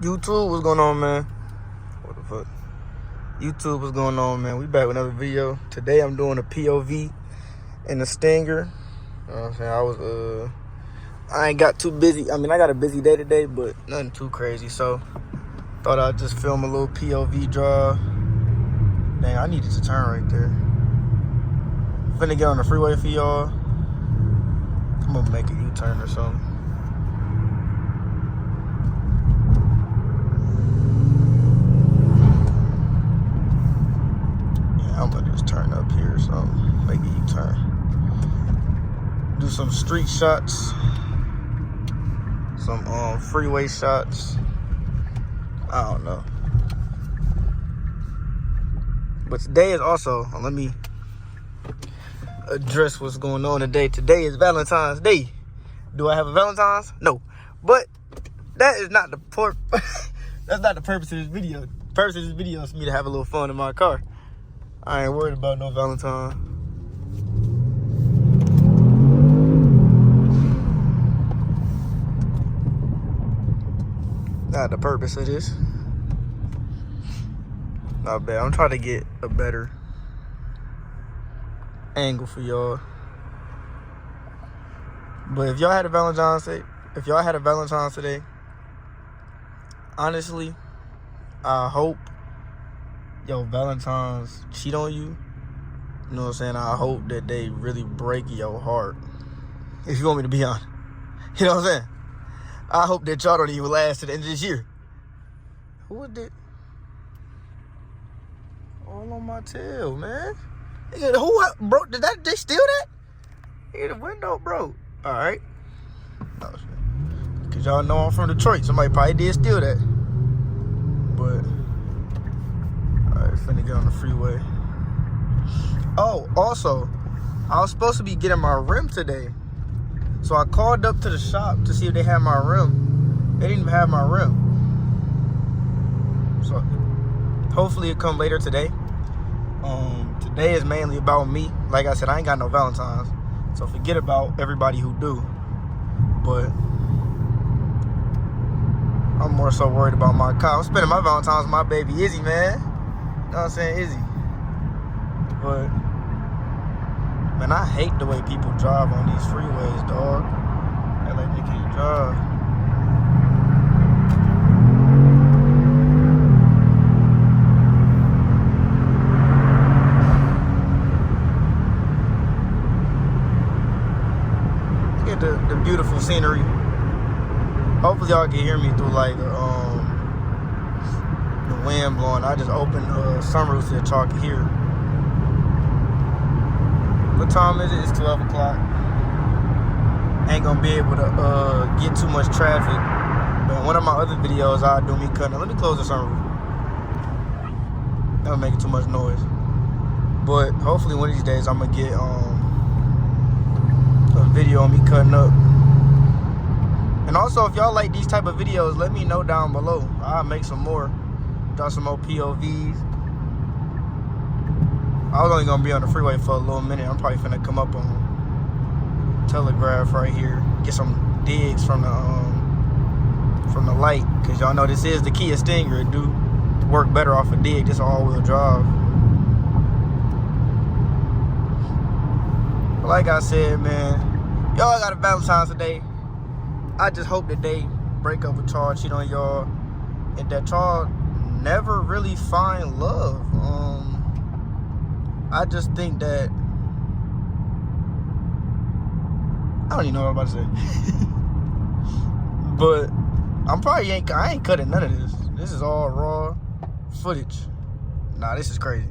YouTube, what's going on, man? What the fuck? YouTube, what's going on, man? We back with another video. Today I'm doing a POV in the Stinger. You know what I'm saying? I ain't got too busy. I mean, I got a busy day today, but nothing too crazy. So, thought I'd just film a little POV drive. Dang, I needed to turn right there. Finna get on the freeway for y'all. I'm gonna make a U-turn or something. I'm gonna just turn up here or something, make a U-turn. Do some street shots, some freeway shots. I don't know. But today is also, let me address what's going on today. Today is Valentine's Day. Do I have a Valentine's? No. But that is not the that's not the purpose of this video. The purpose of this video is for me to have a little fun in my car. I ain't worried about no Valentine. Not the purpose of this. Not bad. I'm trying to get a better angle for y'all. But if y'all had a Valentine's today, honestly, I hope your Valentine's cheat on you. You know what I'm saying? I hope that they really break your heart. If you want me to be honest. You know what I'm saying? I hope that y'all don't even last to the end of this year. Who was that? All on my tail, man. Who broke? Did they steal that? Yeah, the window broke. Alright. Oh, shit. Cause y'all know I'm from Detroit. Somebody probably did steal that. But finna get on the freeway. Oh, also, I was supposed to be getting my rim today. So I called up to the shop to see if they had my rim. They didn't even have my rim. So hopefully it'll come later today. Today is mainly about me. Like I said, I ain't got no Valentine's. So forget about everybody who do. But I'm more so worried about my car. I'm spending my Valentine's with my baby Izzy, man. You know what I'm saying? Izzy. But, man, I hate the way people drive on these freeways, dog. They're like they can't drive. Look at the beautiful scenery. Hopefully y'all can hear me through like the wind blowing. I just opened sunroof so that y'all can hear. What time is it? It's 12 o'clock. Ain't gonna be able to get too much traffic. But in one of my other videos, I'll do me cutting. Let me close the sunroof. That'll make too much noise. But hopefully one of these days I'm gonna get a video on me cutting up. And also, if y'all like these type of videos, let me know down below. I'll make some more. Drop some more POVs. I was only gonna be on the freeway for a little minute. I'm probably finna come up on Telegraph right here, get some digs from the light, cause y'all know this is the Kia Stinger. It do work better off a dig. This all-wheel drive. But like I said, man, y'all got a Valentine's today. I just hope that they break up with y'all, cheat on y'all, and that y'all never really find love. I just think that I don't even know what I'm about to say. But I ain't cutting none of this. This is all raw footage. Nah, this is crazy.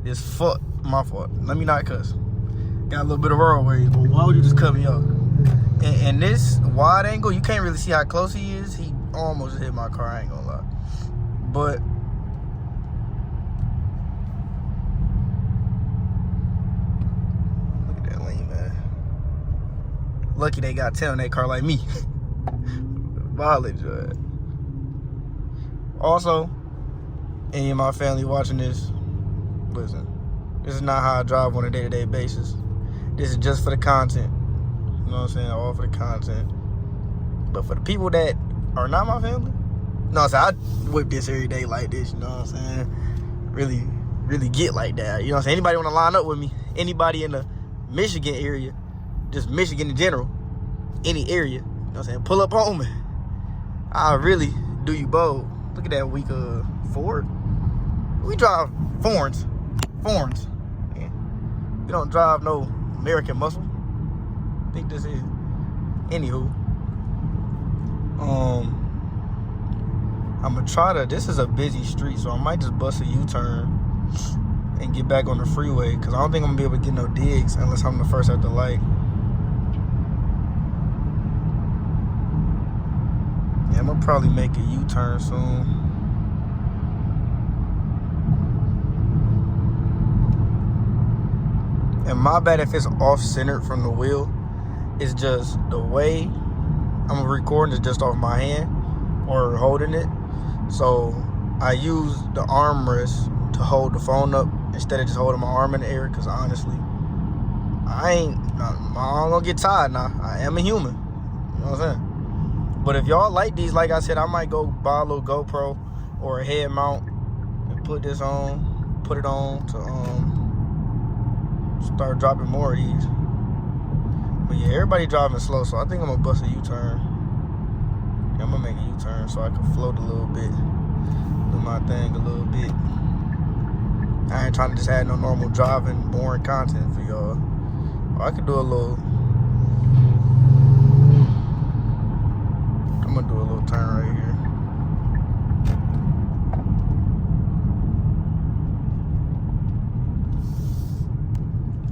It's my fault. Let me not cuss. Got a little bit of railways, but why would you just cut me off? And this wide angle, you can't really see how close he is. He almost hit my car, I ain't gonna lie. But look at that lane, man. Lucky they got 10 on that car like me. Mileage. Also, any of my family watching this, listen, this is not how I drive on a day-to-day basis. This is just for the content. You know what I'm saying? All for the content. But for the people that are not my family, No, so I whip this every day like this, you know what I'm saying? Really get like that. You know what I'm saying? Anybody want to line up with me? Anybody in the Michigan area, just Michigan in general, any area, you know what I'm saying? Pull up on me. I'll really do you bold. Look at that weak Ford. We drive foreigns. Yeah. We don't drive no American muscle. I think this is. Anywho. I'm gonna try to, this is a busy street, so I might just bust a U-turn and get back on the freeway, because I don't think I'm gonna be able to get no digs unless I'm the first at the light. Yeah, I'm gonna probably make a U-turn soon. And my bad if it's off-centered from the wheel. It's just the way I'm recording is just off my hand or holding it. So I use the armrest to hold the phone up instead of just holding my arm in the air, because honestly, my arm gonna get tired now. I am a human. You know what I'm saying? But if y'all like these, like I said, I might go buy a little GoPro or a head mount and put it on to start dropping more of these. But yeah, everybody driving slow, so I think I'm gonna bust a U-turn. Yeah, I'm gonna make a U-turn so I can float a little bit, do my thing a little bit. I ain't trying to just add no normal driving, boring content for y'all. I could do a little. I'm gonna do a little turn right here.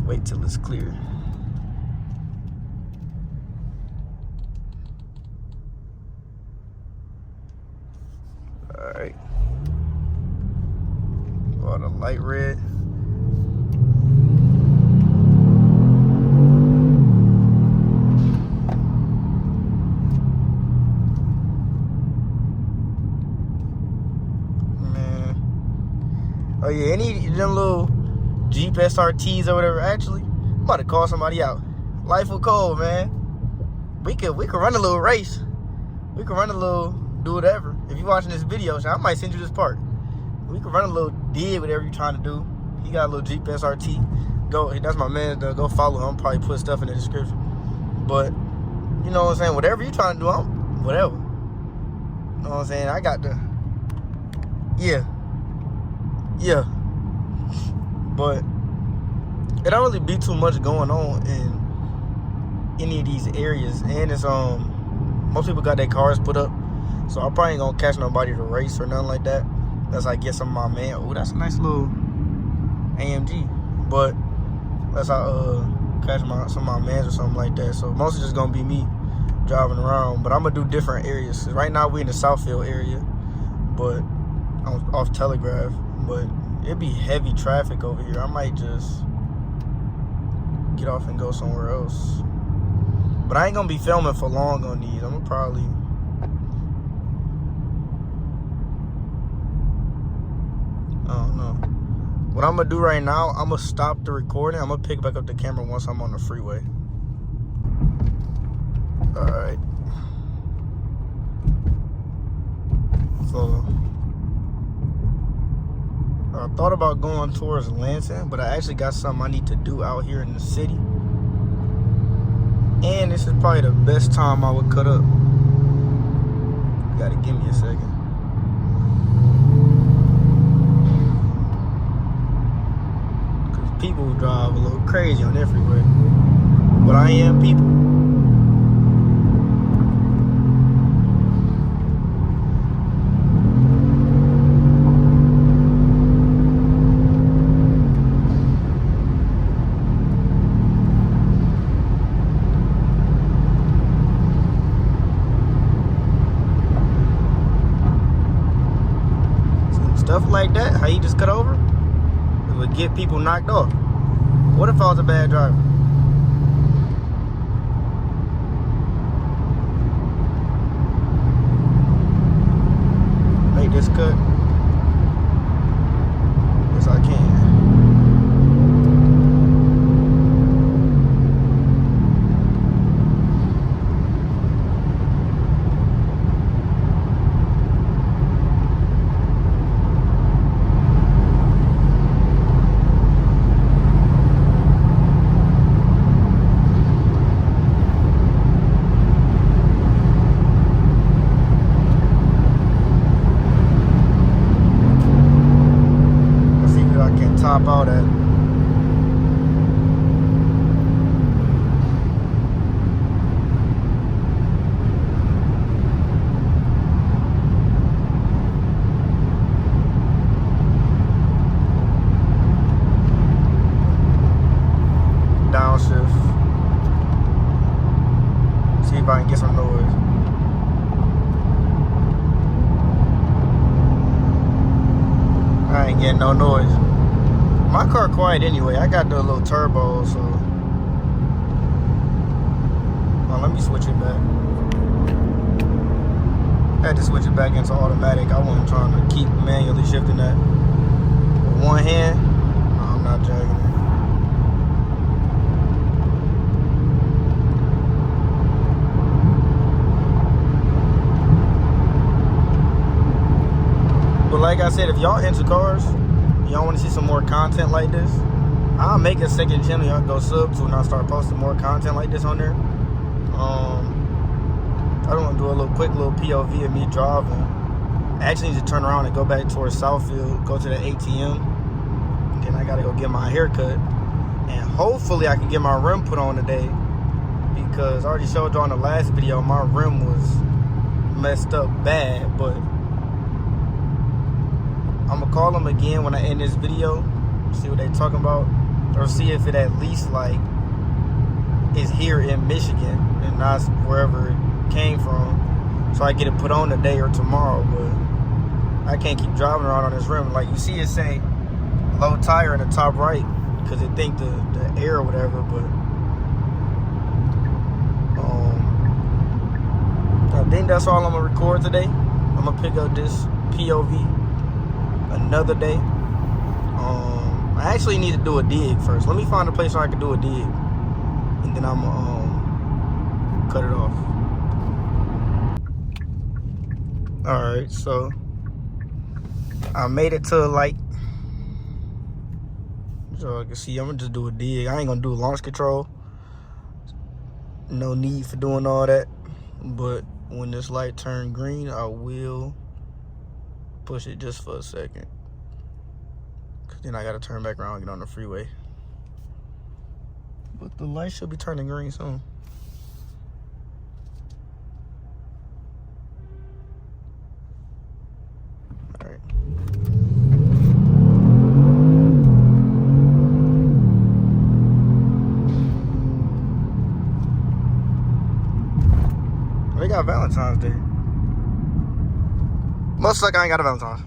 Wait till it's clear. Alright. Oh, the light red. Man. Oh yeah, any of them little Jeep SRTs or whatever, actually, I'm about to call somebody out. Life of Cole, man. We could run a little race. We could run a little, do whatever. If you're watching this video, I might send you this part. We could run a little dig, whatever you're trying to do. He got a little Jeep SRT. Go, that's my man. Go follow him. Probably put stuff in the description. But you know what I'm saying. Whatever you're trying to do, whatever. You know what I'm saying. I got the. Yeah. But it don't really be too much going on in any of these areas, and it's most people got their cars put up. So I probably ain't gonna catch nobody to race or nothing like that. Unless I get some of my man. Oh, that's a nice little AMG. But unless I catch some of my mans or something like that. So mostly just gonna be me driving around. But I'm gonna do different areas. Right now we in the Southfield area, but I'm off Telegraph. But it'd be heavy traffic over here. I might just get off and go somewhere else. But I ain't gonna be filming for long on these. I'm gonna probably. I don't know. What I'm gonna do right now, I'm gonna stop the recording. I'm gonna pick back up the camera once I'm on the freeway. Alright. So I thought about going towards Lansing, but I actually got something I need to do out here in the city. And this is probably the best time I would cut up. You gotta give me a second. People drive a little crazy on their freeway, but I am people. Stuff like that, how you just cut over, it would get people knocked off. What if I was a bad driver? Make this cut. Yes, I can. hop out at. Downshift. See if I can get some noise. I ain't getting no noise. My car quiet anyway. I got the little turbo, so. Oh, let me switch it back. I had to switch it back into automatic. I wasn't trying to keep manually shifting that. With one hand, no, I'm not dragging it. But like I said, if y'all into cars, y'all want to see some more content like this, I'll make a second channel y'all go sub to and I'll start posting more content like this on there. I don't want to do a quick little POV of me driving. I actually need to turn around and go back towards Southfield, go to the ATM. Then I got to go get my hair cut. And hopefully I can get my rim put on today, because I already showed you on the last video my rim was messed up bad. But I'm going to call them again when I end this video, see what they talking about, or see if it at least like is here in Michigan and not wherever it came from, so I get it put on today or tomorrow. But I can't keep driving around on this rim. Like you see it say low tire in the top right because it think the air or whatever. But I think that's all I'm gonna record today. I'm gonna pick up this POV another day. I actually need to do a dig first. Let me find a place where I can do a dig, and then I'm gonna cut it off. Alright, so I made it to a light. So I can see I'm gonna just do a dig. I ain't gonna do launch control. No need for doing all that. But when this light turns green, I will push it just for a second. Cause then I gotta turn back around and get on the freeway. But the light should be turning green soon. Alright. They got Valentine's Day. Must suck I ain't got a Valentine's.